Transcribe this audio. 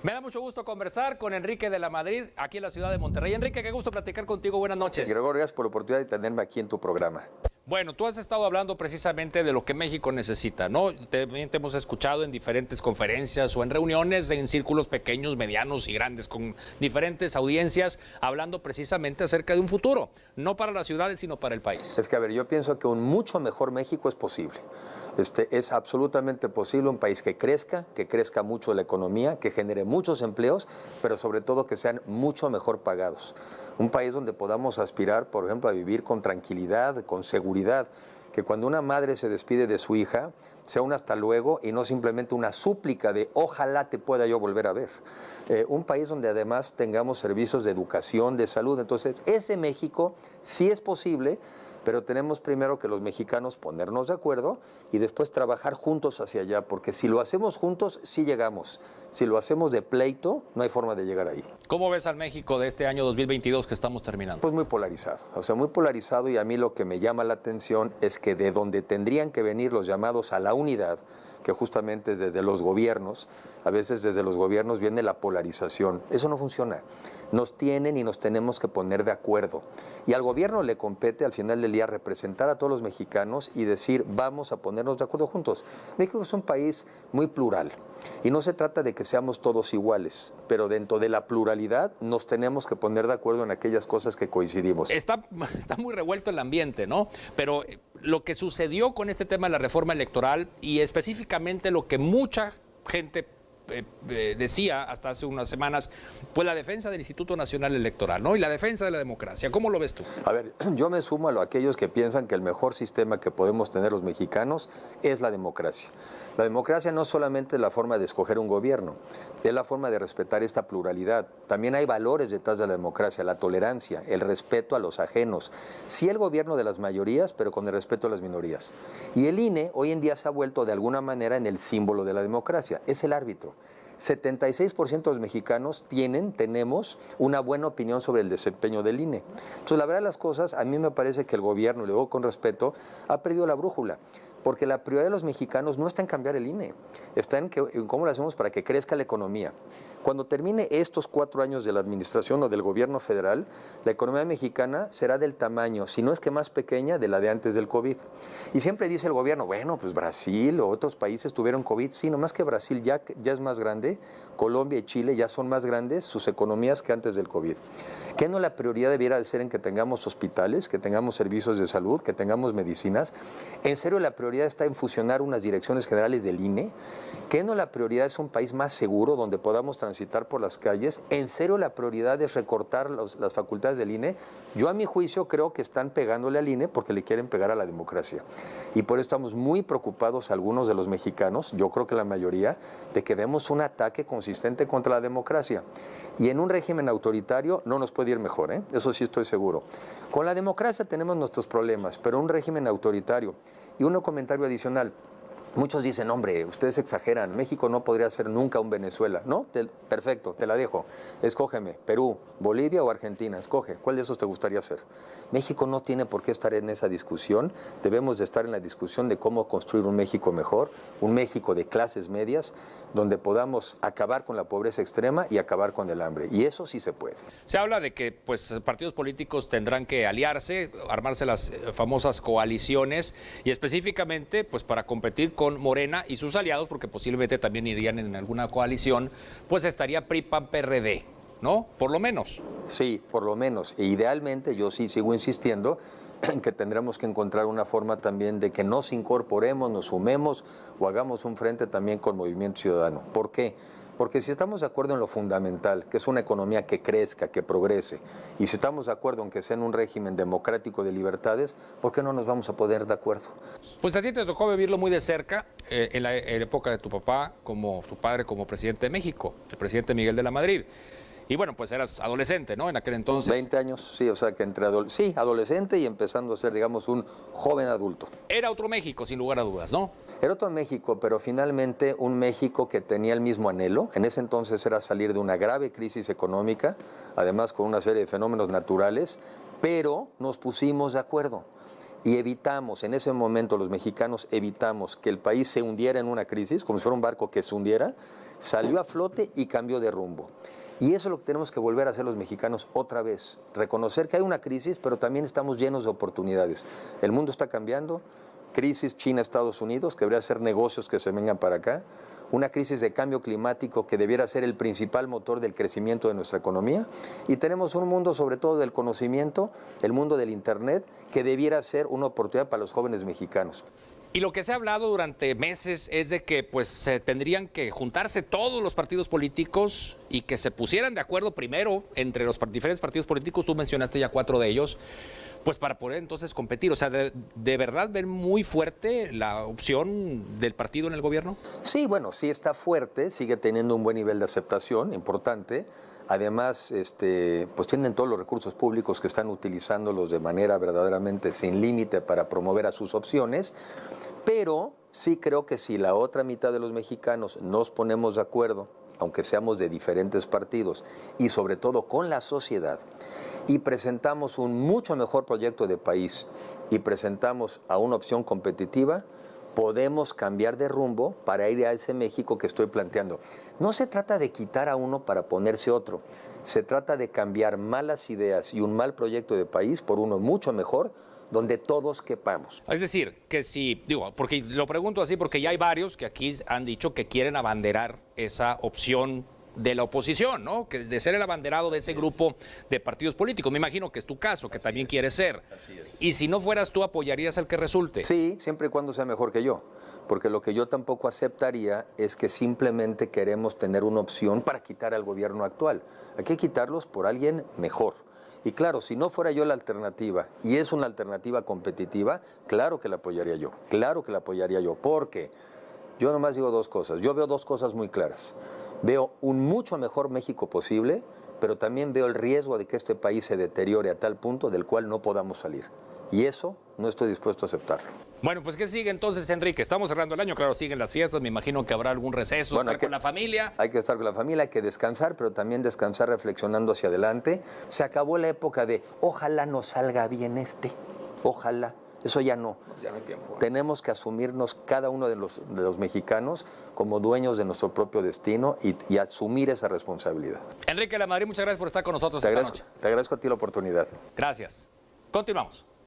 Me da mucho gusto conversar con Enrique de la Madrid, aquí en la ciudad de Monterrey. Enrique, qué gusto platicar contigo. Buenas noches. Gregorio, gracias por la oportunidad de tenerme aquí en tu programa. Bueno, tú has estado hablando precisamente de lo que México necesita, ¿no? También te hemos escuchado en diferentes conferencias o en reuniones en círculos pequeños, medianos y grandes con diferentes audiencias, hablando precisamente acerca de un futuro, no para las ciudades, sino para el país. Es que, a ver, yo pienso que un mucho mejor México es posible. Es absolutamente posible un país que crezca mucho la economía, que genere muchos empleos, pero sobre todo que sean mucho mejor pagados. Un país donde podamos aspirar, por ejemplo, a vivir con tranquilidad, con seguridad, que cuando una madre se despide de su hija, sea un hasta luego y no simplemente una súplica de ojalá te pueda yo volver a ver. Un país donde además tengamos servicios de educación, de salud. Entonces, ese México sí es posible, pero tenemos primero que los mexicanos ponernos de acuerdo y después trabajar juntos hacia allá, porque si lo hacemos juntos, sí llegamos. Si lo hacemos de pleito, no hay forma de llegar ahí. ¿Cómo ves al México de este año 2022 que estamos terminando? Pues muy polarizado, muy polarizado, y a mí lo que me llama la atención es que de donde tendrían que venir los llamados a la unidad, que justamente es desde los gobiernos, a veces desde los gobiernos viene la polarización. Eso no funciona. Nos tienen y nos tenemos que poner de acuerdo. Y al gobierno le compete al final del día representar a todos los mexicanos y decir vamos a ponernos de acuerdo juntos. México es un país muy plural y no se trata de que seamos todos iguales, pero dentro de la pluralidad nos tenemos que poner de acuerdo en aquellas cosas que coincidimos. Está muy revuelto el ambiente, ¿no? Pero lo que sucedió con este tema de la reforma electoral y específicamente lo que mucha gente decía hasta hace unas semanas, pues la defensa del Instituto Nacional Electoral, ¿no? Y la defensa de la democracia. ¿Cómo lo ves tú? A ver, yo me sumo a aquellos que piensan que el mejor sistema que podemos tener los mexicanos es la democracia. La democracia no solamente es la forma de escoger un gobierno, es la forma de respetar esta pluralidad. También hay valores detrás de la democracia, la tolerancia, el respeto a los ajenos. Sí, el gobierno de las mayorías, pero con el respeto a las minorías. Y el INE hoy en día se ha vuelto de alguna manera en el símbolo de la democracia, es el árbitro. 76% de los mexicanos tenemos una buena opinión sobre el desempeño del INE. Entonces, la verdad de las cosas, a mí me parece que el gobierno, y lo digo con respeto, ha perdido la brújula. Porque la prioridad de los mexicanos no está en cambiar el INE, está en cómo lo hacemos para que crezca la economía. Cuando termine estos 4 años de la administración o del gobierno federal, la economía mexicana será del tamaño, si no es que más pequeña, de la de antes del COVID. Y siempre dice el gobierno, bueno, pues Brasil o otros países tuvieron COVID. Sí, nomás que Brasil ya es más grande, Colombia y Chile ya son más grandes sus economías que antes del COVID. ¿Qué no la prioridad debiera de ser en que tengamos hospitales, que tengamos servicios de salud, que tengamos medicinas? ¿En serio la prioridad está en fusionar unas direcciones generales del INE? ¿Qué no la prioridad es un país más seguro donde podamos transitar por las calles? ¿En serio la prioridad es recortar las facultades del INE? Yo a mi juicio creo que están pegándole al INE porque le quieren pegar a la democracia. Y por eso estamos muy preocupados algunos de los mexicanos, yo creo que la mayoría, de que vemos un ataque consistente contra la democracia. Y en un régimen autoritario no nos puede ir mejor, ¿eh? Eso sí estoy seguro. Con la democracia tenemos nuestros problemas, pero un régimen autoritario. Y un comentario adicional. Muchos dicen, hombre, ustedes exageran, México no podría ser nunca un Venezuela. No, perfecto, te la dejo. Escógeme, Perú, Bolivia o Argentina, escoge. ¿Cuál de esos te gustaría ser? México no tiene por qué estar en esa discusión. Debemos de estar en la discusión de cómo construir un México mejor, un México de clases medias, donde podamos acabar con la pobreza extrema y acabar con el hambre. Y eso sí se puede. Se habla de que pues, partidos políticos tendrán que aliarse, armarse las famosas coaliciones y específicamente pues, para competir con Morena y sus aliados, porque posiblemente también irían en alguna coalición, pues estaría PRI, PAN, PRD, ¿no? Por lo menos. Sí, por lo menos. E idealmente, yo sí sigo insistiendo en que tendremos que encontrar una forma también de que nos incorporemos, nos sumemos o hagamos un frente también con Movimiento Ciudadano. ¿Por qué? Porque si estamos de acuerdo en lo fundamental, que es una economía que crezca, que progrese, y si estamos de acuerdo en que sea en un régimen democrático de libertades, ¿por qué no nos vamos a poner de acuerdo? Pues a ti te tocó vivirlo muy de cerca en la época de tu papá, como tu padre como presidente de México, el presidente Miguel de la Madrid. Y bueno, pues eras adolescente, ¿no? En aquel entonces. 20 años, sí, o sea que entre adolescente y empezando a ser, digamos, un joven adulto. Era otro México, sin lugar a dudas, ¿no? Era otro México, pero finalmente un México que tenía el mismo anhelo. En ese entonces era salir de una grave crisis económica, además con una serie de fenómenos naturales, pero nos pusimos de acuerdo. y evitamos, en ese momento los mexicanos evitamos que el país se hundiera en una crisis, como si fuera un barco que se hundiera, salió a flote y cambió de rumbo. Y eso es lo que tenemos que volver a hacer los mexicanos otra vez, reconocer que hay una crisis, pero también estamos llenos de oportunidades. El mundo está cambiando, crisis China-Estados Unidos, que debería ser negocios que se vengan para acá, una crisis de cambio climático que debiera ser el principal motor del crecimiento de nuestra economía, y tenemos un mundo sobre todo del conocimiento, el mundo del Internet, que debiera ser una oportunidad para los jóvenes mexicanos. Y lo que se ha hablado durante meses es de que pues tendrían que juntarse todos los partidos políticos y que se pusieran de acuerdo primero entre los diferentes partidos políticos, tú mencionaste ya 4 de ellos, pues para poder entonces competir. O sea, ¿de verdad ven muy fuerte la opción del partido en el gobierno? Sí, bueno, sí está fuerte, sigue teniendo un buen nivel de aceptación, importante. Además, pues tienen todos los recursos públicos que están utilizándolos de manera verdaderamente sin límite para promover a sus opciones, pero sí creo que si la otra mitad de los mexicanos nos ponemos de acuerdo, aunque seamos de diferentes partidos, y sobre todo con la sociedad, y presentamos un mucho mejor proyecto de país y presentamos a una opción competitiva, podemos cambiar de rumbo para ir a ese México que estoy planteando. No se trata de quitar a uno para ponerse otro, se trata de cambiar malas ideas y un mal proyecto de país por uno mucho mejor, donde todos quepamos. Es decir, que si, digo, porque lo pregunto así porque ya hay varios que aquí han dicho que quieren abanderar esa opción de la oposición, ¿no? Que de ser el abanderado de ese grupo de partidos políticos. Me imagino que es tu caso, que también quieres ser. Y si no fueras tú, ¿apoyarías al que resulte? Sí, siempre y cuando sea mejor que yo. Porque lo que yo tampoco aceptaría es que simplemente queremos tener una opción para quitar al gobierno actual. Hay que quitarlos por alguien mejor. Y claro, si no fuera yo la alternativa, y es una alternativa competitiva, claro que la apoyaría yo, porque yo nomás digo 2 cosas. Yo veo 2 cosas muy claras. Veo un mucho mejor México posible, pero también veo el riesgo de que este país se deteriore a tal punto del cual no podamos salir. Y eso no estoy dispuesto a aceptarlo. Bueno, pues ¿qué sigue entonces, Enrique? Estamos cerrando el año, claro, siguen las fiestas, me imagino que habrá algún receso, bueno, estar con la familia. Hay que estar con la familia, hay que descansar, pero también descansar reflexionando hacia adelante. Se acabó la época de ojalá nos salga bien ojalá. Eso ya no. Ya no hay tiempo. Tenemos que asumirnos cada uno de los mexicanos como dueños de nuestro propio destino y asumir esa responsabilidad. Enrique Lamadrid, muchas gracias por estar con nosotros Te esta noche. agradezco a ti la oportunidad. Gracias. Continuamos.